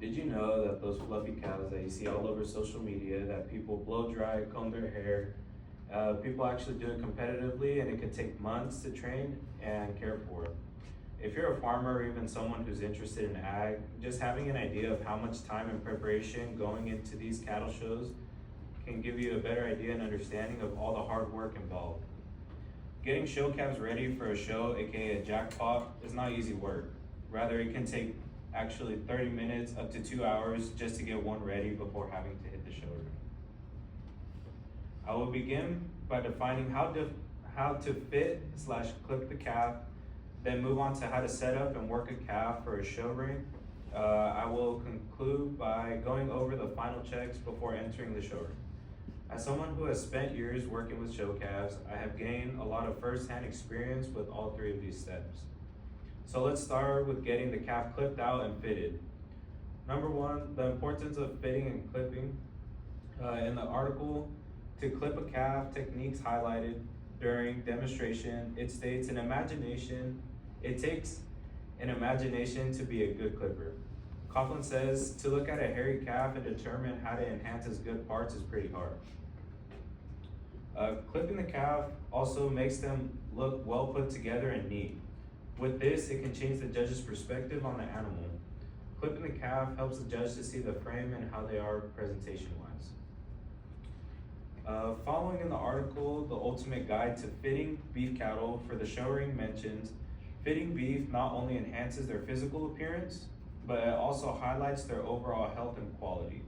Did you know that those fluffy cows that you see all over social media, that people blow dry, comb their hair, people actually do it competitively and it could take months to train and care for. If you're a farmer or even someone who's interested in ag, just having an idea of how much time and preparation going into these cattle shows can give you a better idea and understanding of all the hard work involved. Getting show calves ready for a show, aka a jackpot, is not easy work. Rather, it can take actually 30 minutes up to 2 hours just to get one ready before having to hit the show ring. I will begin by defining how to fit slash clip the calf, then move on to how to set up and work a calf for a show ring. I will conclude by going over the final checks before entering the show ring. As someone who has spent years working with show calves, I have gained a lot of first-hand experience with all three of these steps. So let's start with getting the calf clipped out and fitted. Number one, the importance of fitting and clipping. In the article, to clip a calf, techniques highlighted during demonstration, it states it takes an imagination to be a good clipper. Coughlin says, to look at a hairy calf and determine how to enhance its good parts is pretty hard. Clipping the calf also makes them look well put together and neat. With this, it can change the judge's perspective on the animal. Clipping the calf helps the judge to see the frame and how they are presentation-wise. Following in the article, the ultimate guide to fitting beef cattle for the show ring mentions, fitting beef not only enhances their physical appearance, but it also highlights their overall health and quality.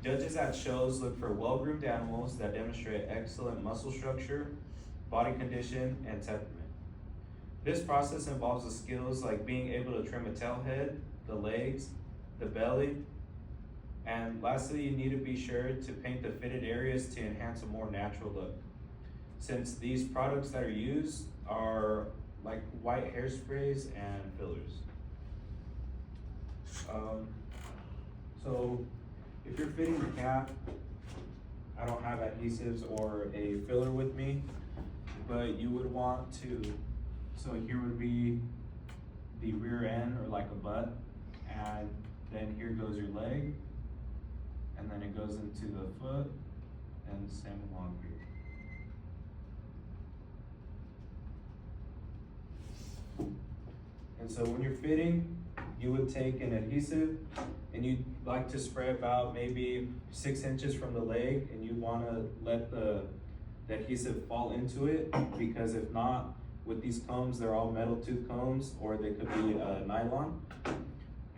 Judges at shows look for well-groomed animals that demonstrate excellent muscle structure, body condition, and temperament. This process involves the skills like being able to trim a tail head, the legs, the belly, and lastly, you need to be sure to paint the fitted areas to enhance a more natural look. Since these products that are used are like white hairsprays and fillers. So if you're fitting the calf, I don't have adhesives or a filler with me, but you would want to, so here would be the rear end or like a butt, and then here goes your leg, and then it goes into the foot, and same along here. And so when you're fitting, you would take an adhesive and you'd like to spray about maybe 6 inches from the leg, and you want to let the adhesive fall into it, because if not, with these combs, they're all metal tooth combs, or they could be nylon,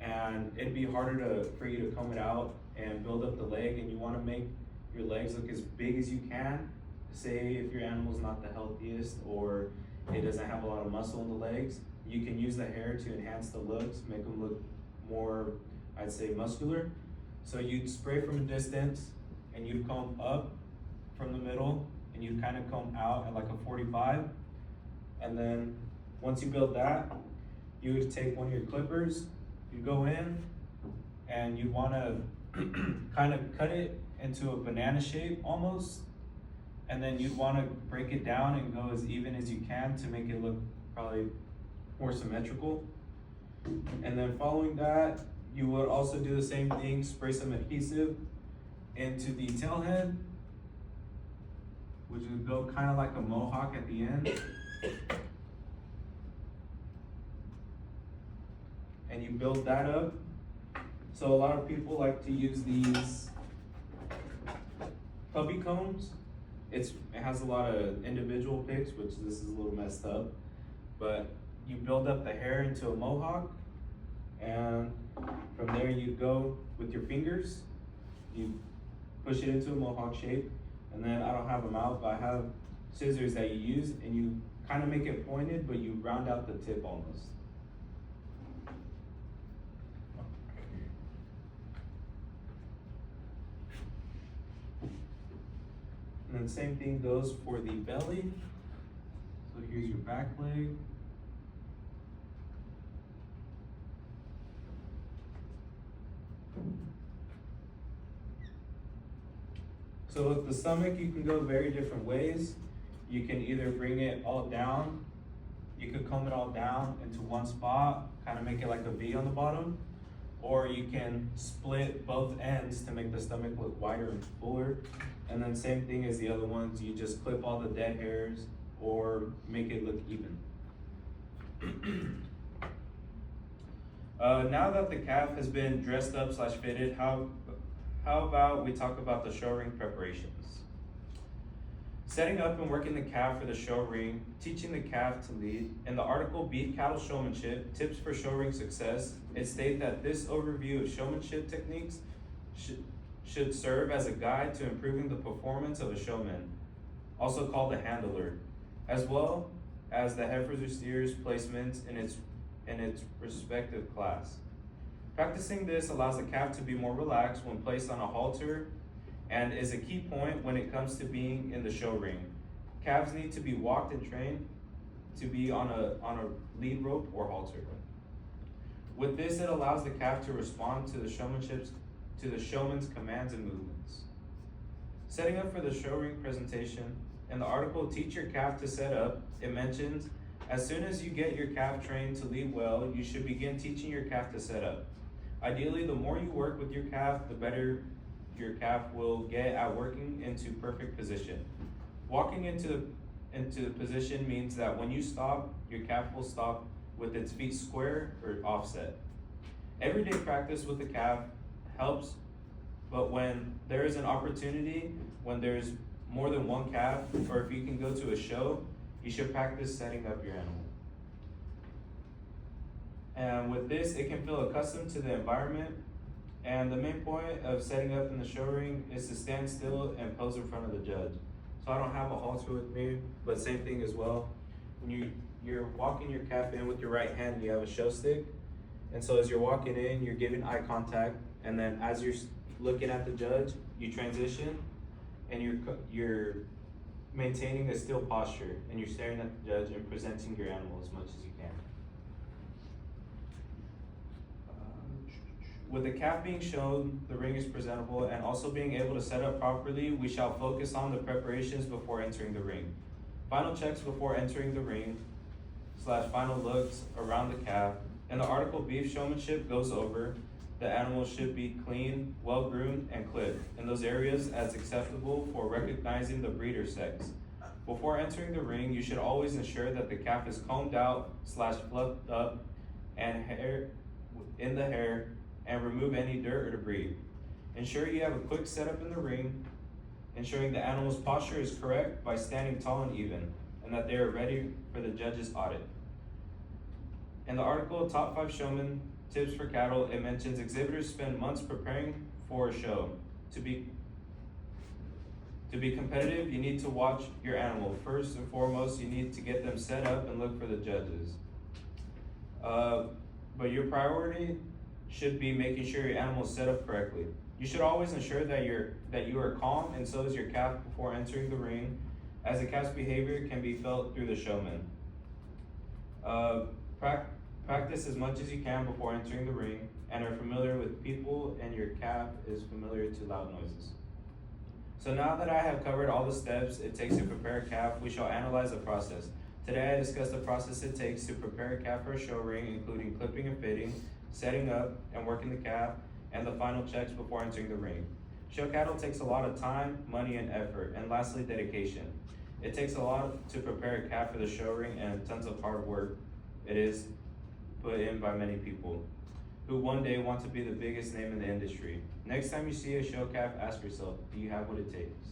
and it'd be harder for you to comb it out and build up the leg, and you want to make your legs look as big as you can. Say if your animal's not the healthiest or it doesn't have a lot of muscle in the legs, you can use the hair to enhance the looks, make them look more, I'd say, muscular. So you'd spray from a distance and you'd comb up from the middle, and you'd kind of comb out at like a 45. And then once you build that, you would take one of your clippers, you go in, and you want to kind of cut it into a banana shape almost. And then you'd want to break it down and go as even as you can to make it look probably more symmetrical. And then following that, you would also do the same thing, spray some adhesive into the tail head, which would go kind of like a mohawk at the end. And you build that up. So a lot of people like to use these puppy combs. It has a lot of individual picks, which this is a little messed up, but you build up the hair into a mohawk, and from there you go with your fingers, you push it into a mohawk shape, and then I don't have them out, but I have scissors that you use, and you kind of make it pointed, but you round out the tip almost. And then same thing goes for the belly. So here's your back leg. So with the stomach, you can go very different ways. You can either bring it all down, you could comb it all down into one spot, kind of make it like a V on the bottom, or you can split both ends to make the stomach look wider and fuller. And then same thing as the other ones, you just clip all the dead hairs or make it look even. Now that the calf has been dressed up / fitted, how about we talk about the show ring preparations? Setting up and working the calf for the show ring, teaching the calf to lead. In the article Beef Cattle Showmanship, Tips for Show Ring Success, it states that this overview of showmanship techniques should serve as a guide to improving the performance of a showman, also called the handler, as well as the heifers or steers placements in its respective class. Practicing this allows the calf to be more relaxed when placed on a halter and is a key point when it comes to being in the show ring. Calves need to be walked and trained to be on a lead rope or halter. With this, it allows the calf to respond to the showman's commands and movements. Setting up for the show ring presentation. In the article Teach Your Calf to Set Up, it mentions, as soon as you get your calf trained to lead well, you should begin teaching your calf to set up. Ideally, the more you work with your calf, the better your calf will get at working into perfect position. Walking into position means that when you stop, your calf will stop with its feet square or offset. Everyday practice with the calf helps, but when there is an opportunity, when there's more than one calf, or if you can go to a show, you should practice setting up your animal. And with this, it can feel accustomed to the environment. And the main point of setting up in the show ring is to stand still and pose in front of the judge. So I don't have a halter with me, but same thing as well. When you're walking your calf in with your right hand, you have a show stick. And so as you're walking in, you're giving eye contact. And then as you're looking at the judge, you transition and you're maintaining a still posture, and you're staring at the judge and presenting your animal as much as you can. With the calf being shown, the ring is presentable, and also being able to set up properly, we shall focus on the preparations before entering the ring. Final checks before entering the ring / final looks around the calf. In the article Beef Showmanship goes over, the animal should be clean, well groomed, and clipped in those areas as acceptable for recognizing the breeder sex. Before entering the ring, you should always ensure that the calf is combed out / fluffed up and hair in the hair, and remove any dirt or debris. Ensure you have a quick setup in the ring, ensuring the animal's posture is correct by standing tall and even, and that they are ready for the judge's audit. In the article Top 5 Showman Tips for Cattle, it mentions exhibitors spend months preparing for a show. To be competitive, you need to watch your animal. First and foremost, you need to get them set up and look for the judges. But your priority should be making sure your animal is set up correctly. You should always ensure that you are calm, and so is your calf before entering the ring, as the calf's behavior can be felt through the showman. Practice as much as you can before entering the ring, and are familiar with people, and your calf is familiar to loud noises. So now that I have covered all the steps it takes to prepare a calf, we shall analyze the process. Today I discussed the process it takes to prepare a calf for a show ring, including clipping and fitting, setting up and working the calf, and the final checks before entering the ring. Show cattle takes a lot of time, money, and effort, and lastly, dedication. It takes a lot to prepare a calf for the show ring, and tons of hard work it is put in by many people who one day want to be the biggest name in the industry. Next time you see a show calf, ask yourself, do you have what it takes?